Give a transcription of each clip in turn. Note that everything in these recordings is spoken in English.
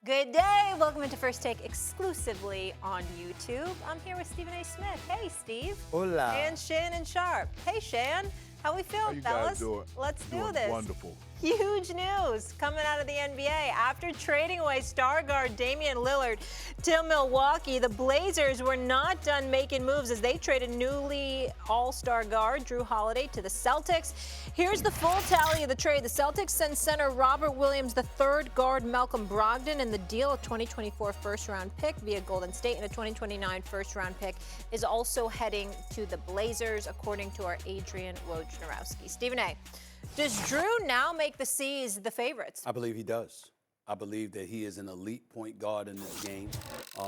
Good day. Welcome into First Take exclusively on YouTube. I'm here with Stephen A. Smith. Hey, Steve. Hola. And Shannon Sharpe. Hey, Shan. How we feeling, fellas? How you guys doing? Let's do this. Wonderful. Huge news coming out of the NBA. After trading away star guard Damian Lillard to Milwaukee, the Blazers were not done making moves as they traded newly all-star guard Drew Holiday to the Celtics. Here's the full tally of the trade. The Celtics send center Robert Williams, the third guard Malcolm Brogdon, and the deal, a 2024 first-round pick via Golden State and a 2029 first-round pick is also heading to the Blazers, according to our Adrian Wojnarowski. Stephen A., does Drew now make the C's the favorites? I believe he does. I believe that he is an elite point guard in this game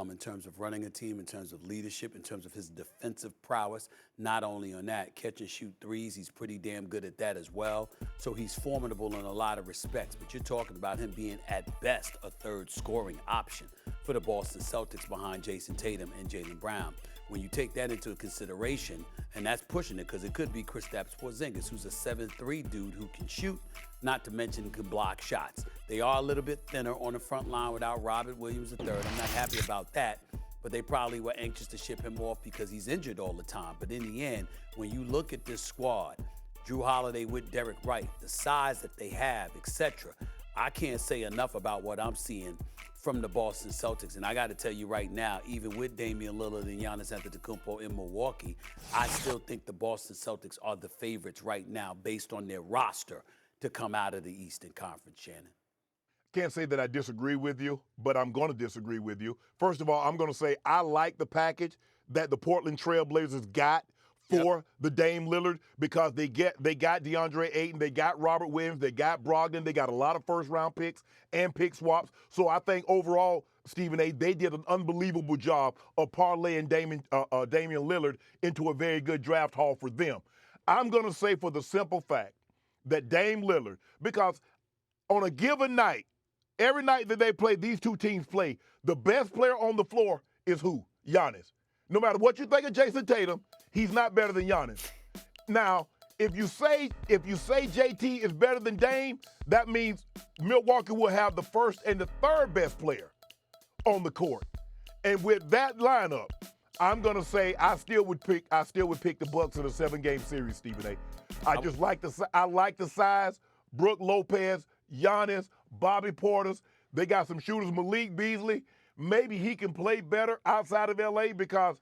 in terms of running a team, in terms of leadership, in terms of his defensive prowess. Not only on that, catch and shoot threes, he's pretty damn good at that as well. So he's formidable in a lot of respects. But you're talking about him being, at best, a third scoring option for the Boston Celtics behind Jason Tatum and Jaylen Brown. When you take that into consideration, and that's pushing it because it could be Kristaps Porzingis, who's a 7'3" dude who can shoot, not to mention can block shots. They are a little bit thinner on the front line without Robert Williams III. I'm not happy about that, but they probably were anxious to ship him off because he's injured all the time. But in the end, when you look at this squad, Drew Holiday with Derek Wright, the size that they have, etc., I can't say enough about what I'm seeing from the Boston Celtics. And I got to tell you right now, even with Damian Lillard and Giannis Antetokounmpo in Milwaukee, I still think the Boston Celtics are the favorites right now based on their roster to come out of the Eastern Conference, Shannon. Can't say that I disagree with you, but I'm going to disagree with you. First of all, I'm going to say I like the package that the Portland Trail Blazers got for the Dame Lillard because they got DeAndre Ayton, they got Robert Williams, they got Brogdon, they got a lot of first-round picks and pick swaps. So I think overall, Stephen A., they did an unbelievable job of parlaying Damian Lillard into a very good draft haul for them. I'm going to say for the simple fact that Dame Lillard, because on a given night, every night that they play, these two teams play, the best player on the floor is who? Giannis. No matter what you think of Jason Tatum, he's not better than Giannis. Now, if you say JT is better than Dame, that means Milwaukee will have the first and the third best player on the court. And with that lineup, I'm gonna say I still would pick the Bucks in a 7-game series, Stephen A. I like the size. Brook Lopez, Giannis, Bobby Portis. They got some shooters. Malik Beasley. Maybe he can play better outside of LA because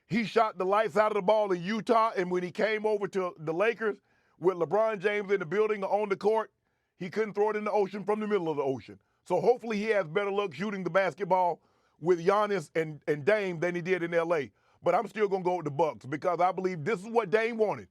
he shot the lights out of the ball in Utah, and when he came over to the Lakers with LeBron James in the building on the court, he couldn't throw it in the ocean from the middle of the ocean. So hopefully he has better luck shooting the basketball with Giannis and Dame than he did in LA. But I'm still going to go with the Bucks because I believe this is what Dame wanted.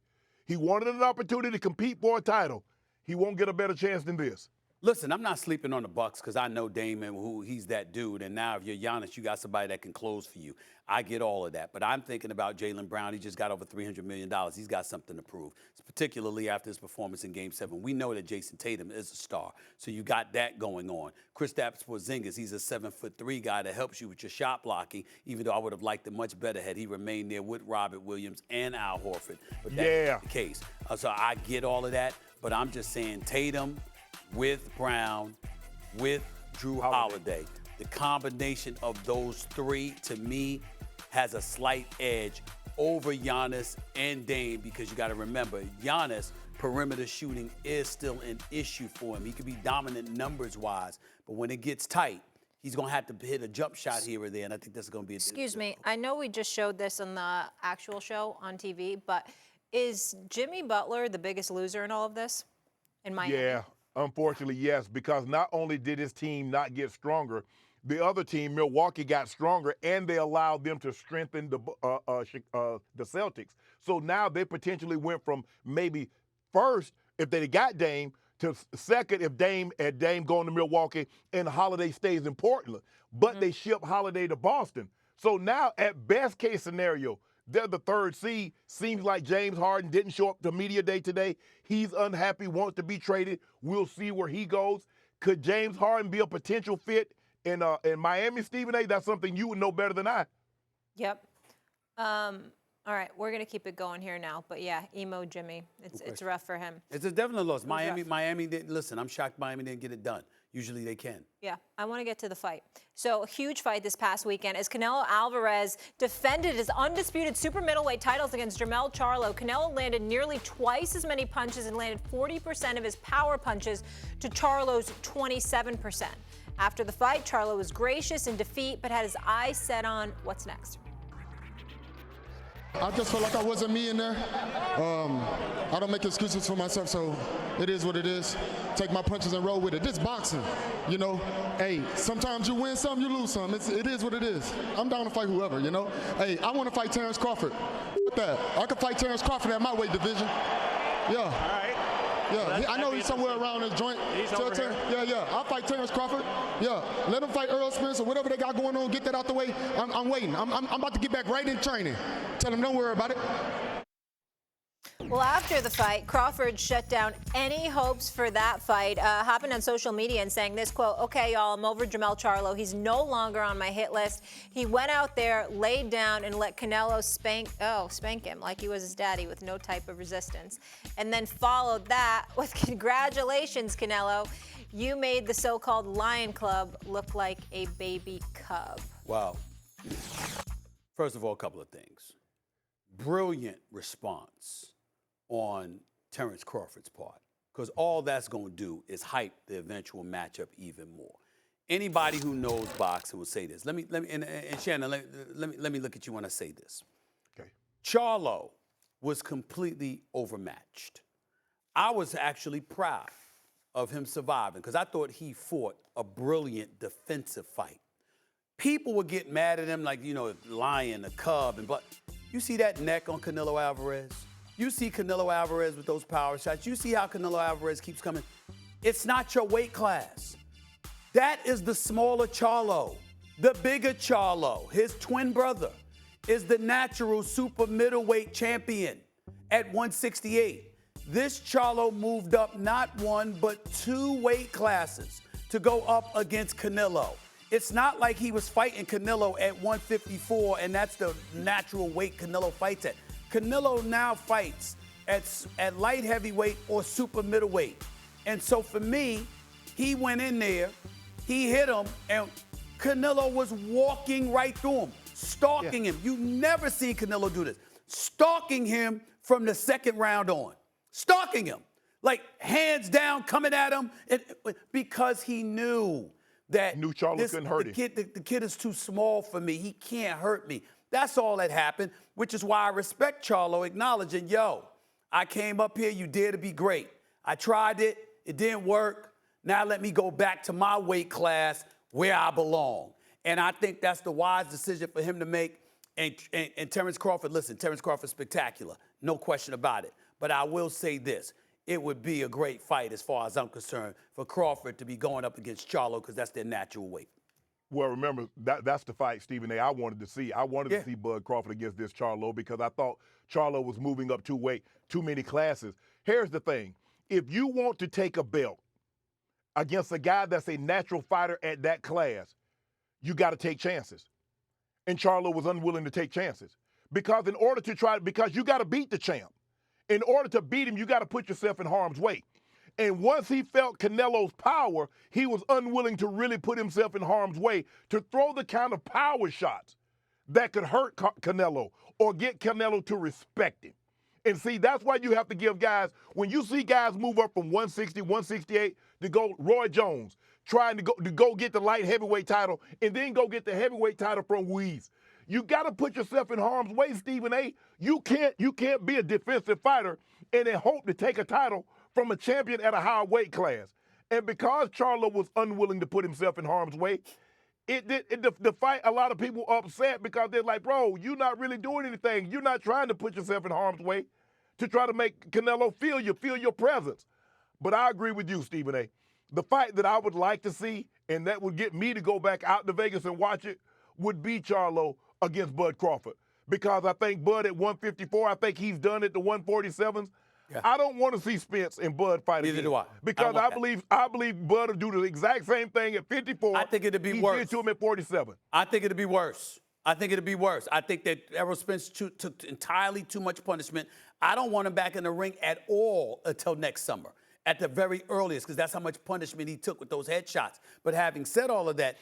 He wanted an opportunity to compete for a title. He won't get a better chance than this. Listen, I'm not sleeping on the Bucks because I know Dame and who he's that dude. And now if you're Giannis, you got somebody that can close for you. I get all of that. But I'm thinking about Jaylen Brown. He just got over $300 million. He's got something to prove, particularly after his performance in Game 7. We know that Jason Tatum is a star. So you got that going on. Kristaps Porzingis, he's a 7'3" guy that helps you with your shot blocking, even though I would have liked it much better had he remained there with Robert Williams and Al Horford. But that's not the case. So I get all of that. But I'm just saying Tatum with Brown, with Drew Holiday. The combination of those three, to me, has a slight edge over Giannis and Dame because you got to remember, Giannis, perimeter shooting is still an issue for him. He can be dominant numbers-wise, but when it gets tight, he's going to have to hit a jump shot here or there, and I think that's going to be Excuse me. I know we just showed this on the actual show on TV, but is Jimmy Butler the biggest loser in all of this in Miami? Yeah. Unfortunately, yes, because not only did his team not get stronger, the other team, Milwaukee, got stronger, and they allowed them to strengthen the Celtics. So now they potentially went from maybe first, if they got Dame, to second if Dame going to Milwaukee and Holiday stays in Portland. But they ship Holiday to Boston. So now, at best case scenario, they're the third seed. Seems like James Harden didn't show up to media day today. He's unhappy, wants to be traded. We'll see where he goes. Could James Harden be a potential fit in Miami, Stephen A.? That's something you would know better than I. Yep. All right, we're going to keep it going here now. But, yeah, emo Jimmy, it's rough for him. It's a definite loss. Miami didn't, listen, I'm shocked Miami didn't get it done. usually they can. Yeah, I want to get to the fight. So, a huge fight this past weekend as Canelo Alvarez defended his undisputed super middleweight titles against Jermell Charlo. Canelo landed nearly twice as many punches and landed 40% of his power punches to Charlo's 27%. After the fight, Charlo was gracious in defeat, but had his eyes set on what's next. I just felt like I wasn't me in there. I don't make excuses for myself, so it is what it is. Take my punches and roll with it. This boxing, you know. Hey, sometimes you win some, you lose some. It is what it is. I'm down to fight whoever, you know. Hey, I want to fight Terrence Crawford. With that, I can fight Terrence Crawford at my weight division. Yeah. All right. Yeah, I know he's somewhere around his joint. He's over here. Yeah. I'll fight Terrence Crawford. Yeah, let him fight Earl Spence or whatever they got going on. Get that out the way. I'm waiting. I'm about to get back right in training. Tell him don't worry about it. Well, after the fight, Crawford shut down any hopes for that fight, hopping on social media and saying this, quote, "Okay, y'all, I'm over Jermell Charlo. He's no longer on my hit list." He went out there, laid down, and let Canelo spank him like he was his daddy with no type of resistance. And then followed that with, "Congratulations, Canelo. You made the so-called Lion Club look like a baby cub." Wow. First of all, a couple of things. Brilliant response on Terrence Crawford's part, because all that's going to do is hype the eventual matchup even more. Anybody who knows boxing will say this. Let me, and Shannon, let me look at you when I say this. Okay. Charlo was completely overmatched. I was actually proud of him surviving because I thought he fought a brilliant defensive fight. People would get mad at him like, you know, lion, a cub, and but you see that neck on Canelo Alvarez? You see Canelo Alvarez with those power shots. You see how Canelo Alvarez keeps coming. It's not your weight class. That is the smaller Charlo. The bigger Charlo, his twin brother, is the natural super middleweight champion at 168. This Charlo moved up not one, but two weight classes to go up against Canelo. It's not like he was fighting Canelo at 154, and that's the natural weight Canelo fights at. Canelo now fights at light heavyweight or super middleweight. And so for me, he went in there, he hit him, and Canelo was walking right through him, stalking him. You never seen Canelo do this. Stalking him from the second round on. Stalking him. Like hands down, coming at him, because he knew that Charlo couldn't hurt him. The kid is too small for me. He can't hurt me. That's all that happened, which is why I respect Charlo acknowledging, yo, I came up here, you dare to be great. I tried it, it didn't work. Now let me go back to my weight class where I belong. And I think that's the wise decision for him to make. And Terrence Crawford, listen, Terrence Crawford's spectacular, no question about it. But I will say this. It would be a great fight, as far as I'm concerned, for Crawford to be going up against Charlo because that's their natural weight. Well, remember, that's the fight, Stephen A., I wanted to see. I wanted to see Bud Crawford against this Charlo because I thought Charlo was moving up too many classes. Here's the thing. If you want to take a belt against a guy that's a natural fighter at that class, you got to take chances. And Charlo was unwilling to take chances because because you got to beat the champ. In order to beat him, you got to put yourself in harm's way. And once he felt Canelo's power, he was unwilling to really put himself in harm's way to throw the kind of power shots that could hurt Canelo or get Canelo to respect him. And see, that's why you have to give guys, when you see guys move up from 160, 168 to go Roy Jones, trying to go get the light heavyweight title and then go get the heavyweight title from Ruiz. You got to put yourself in harm's way, Stephen A. You can't be a defensive fighter and then hope to take a title from a champion at a higher weight class. And because Charlo was unwilling to put himself in harm's way, the fight, a lot of people upset because they're like, bro, you're not really doing anything. You're not trying to put yourself in harm's way to try to make Canelo feel your presence. But I agree with you, Stephen A. The fight that I would like to see, and that would get me to go back out to Vegas and watch it, would be Charlo against Bud Crawford. Because I think Bud at 154, I think he's done at the 147s. Yeah. I don't want to see Spence and Bud fight again. Neither do I. Because I believe Bud will do the exact same thing at 54. I think it'd be worse. He did to him at 47. I think it'd be worse. I think that Errol Spence took entirely too much punishment. I don't want him back in the ring at all until next summer. at the very earliest, because that's how much punishment he took with those headshots. But having said all of that,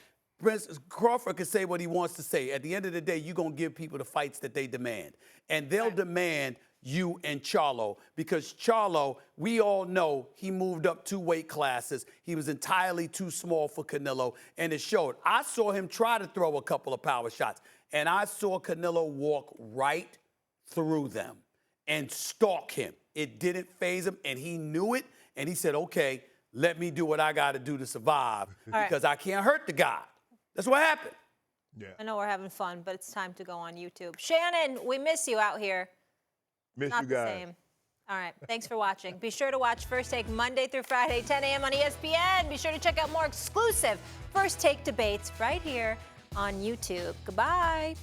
Crawford can say what he wants to say. At the end of the day, you're going to give people the fights that they demand. And they'll demand you and Charlo, because Charlo, we all know he moved up 2 weight classes. He was entirely too small for Canelo, and it showed. I saw him try to throw a couple of power shots, and I saw Canelo walk right through them and stalk him. It didn't faze him, and he knew it, and he said, okay, let me do what I got to do to survive because I can't hurt the guy. That's what happened. Yeah. I know we're having fun, but it's time to go on YouTube. Shannon, we miss you out here. Miss Not you the guys. same. All right, thanks for watching. Be sure to watch First Take Monday through Friday, 10 a.m. on ESPN. Be sure to check out more exclusive First Take debates right here on YouTube. Goodbye.